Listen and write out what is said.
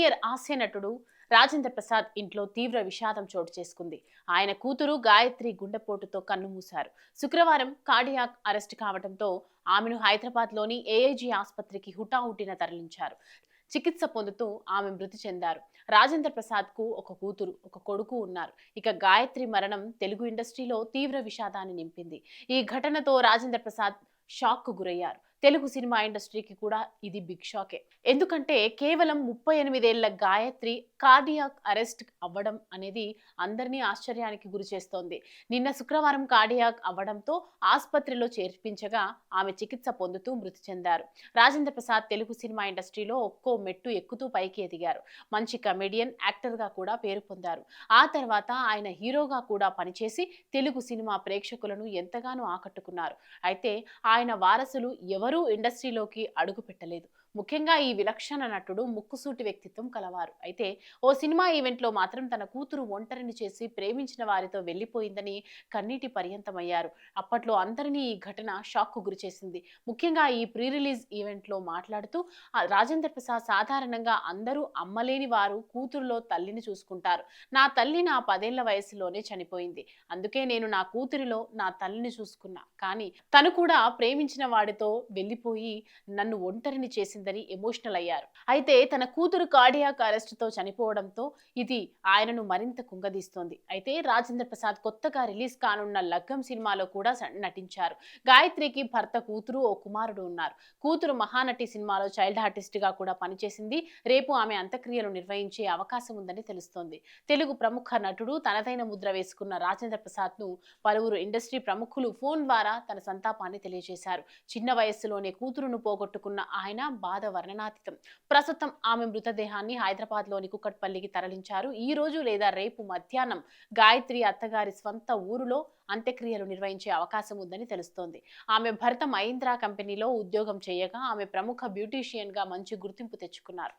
Senior హాస్య నటుడు రాజేంద్ర ప్రసాద్ ఇంట్లో తీవ్ర విషాదం చోటు చేసుకుంది. ఆయన కూతురు గాయత్రి గుండెపోటుతో కన్నుమూశారు. శుక్రవారం కార్డియాక్ అరెస్ట్ కావడంతో ఆమెను హైదరాబాద్లోని ఏఐజీ ఆసుపత్రికి హుటాహుటిన తరలించారు. చికిత్స పొందుతూ ఆమె మృతి చెందారు. రాజేంద్ర ప్రసాద్ కు ఒక కూతురు, ఒక కొడుకు ఉన్నారు. ఇక గాయత్రి మరణం తెలుగు ఇండస్ట్రీలో తీవ్ర విషాదాన్ని నింపింది. ఈ ఘటనతో రాజేంద్ర ప్రసాద్ షాక్ కు గురయ్యారు. తెలుగు సినిమా ఇండస్ట్రీకి కూడా ఇది బిగ్ షాకే. ఎందుకంటే కేవలం 38 ఏళ్ల గాయత్రి కార్డియాక్ అరెస్ట్ అవ్వడం అనేది అందరినీ ఆశ్చర్యానికి గురి చేస్తోంది. నిన్న శుక్రవారం కార్డియాక్ అవ్వడంతో ఆసుపత్రిలో చేర్పించగా ఆమె చికిత్స పొందుతూ మృతి చెందారు. రాజేంద్ర ప్రసాద్ తెలుగు సినిమా ఇండస్ట్రీలో ఒక్కో మెట్టు ఎక్కుతూ పైకి ఎదిగారు. మంచి కమెడియన్, యాక్టర్ గా కూడా పేరు పొందారు. ఆ తర్వాత ఆయన హీరోగా కూడా పనిచేసి తెలుగు సినిమా ప్రేక్షకులను ఎంతగానో ఆకట్టుకున్నారు. అయితే ఆయన వారసులు ఎవరూ ఇండస్ట్రీలోకి అడుగు పెట్టలేదు. ముఖ్యంగా ఈ విలక్షణ నటుడు ముక్కుసూటి వ్యక్తిత్వం కలవారు. అయితే ఓ సినిమా ఈవెంట్ లో మాత్రం తన కూతురు ఒంటరిని చేసి ప్రేమించిన వారితో వెళ్లిపోయిందని కన్నీటి పర్యంతమయ్యారు. అప్పట్లో అందరినీ ఈ ఘటన షాక్ కు గురి చేసింది. ముఖ్యంగా ఈ ప్రీ రిలీజ్ ఈవెంట్ లో మాట్లాడుతూ రాజేంద్ర ప్రసాద్ సాధారణంగా అందరూ అమ్మలేని వారు కూతురులో తల్లిని చూసుకుంటారు. నా తల్లి నా 10 ఏళ్ల వయసులోనే చనిపోయింది. అందుకే నేను నా కూతురిలో నా తల్లిని చూసుకున్నా. కానీ తను కూడా ప్రేమించిన వాడితో వెళ్లిపోయి నన్ను ఒంటరిని చేసిందని ఎమోషనల్ అయ్యారు. అయితే తన కూతురు కార్డియాక్ అరెస్ట్ తో చనిపోవడంతో ఇది ఆయనను మరింత కుంగదీస్తోంది. అయితే రాజేంద్ర ప్రసాద్ కొత్తగా రిలీజ్ కానున్న లగ్గం సినిమాలో కూడా నటించారు. గాయత్రికి భర్త, కూతురు, ఓ కుమారుడు ఉన్నారు. కూతురు మహానటి సినిమాలో చైల్డ్ ఆర్టిస్ట్ గా కూడా పనిచేసింది. రేపు ఆమె అంత్యక్రియలు నిర్వహించే అవకాశం ఉందని తెలుస్తోంది. తెలుగు ప్రముఖ నటుడు తనదైన ముద్ర వేసుకున్న రాజేంద్ర ప్రసాద్ ను పలువురు ఇండస్ట్రీ ప్రముఖులు ఫోన్ ద్వారా తన సంతాపాన్ని తెలియజేశారు. చిన్న వయస్సులోనే కూతురును పోగొట్టుకున్న ఆయన బాధ వర్ణనాతీతం. ప్రస్తుతం ఆమె మృతదేహాన్ని హైదరాబాద్ లోని కుకట్పల్లికి తరలించారు. ఈ రోజు లేదా రేపు మధ్యాహ్నం గాయత్రి అత్తగారి స్వంత ఊరులో అంత్యక్రియలు నిర్వహించే అవకాశం ఉందని తెలుస్తోంది. ఆమె భర్త మహీంద్రా కంపెనీలో ఉద్యోగం చేయగా ఆమె ప్రముఖ బ్యూటీషియన్ గా మంచి గుర్తింపు తెచ్చుకున్నారు.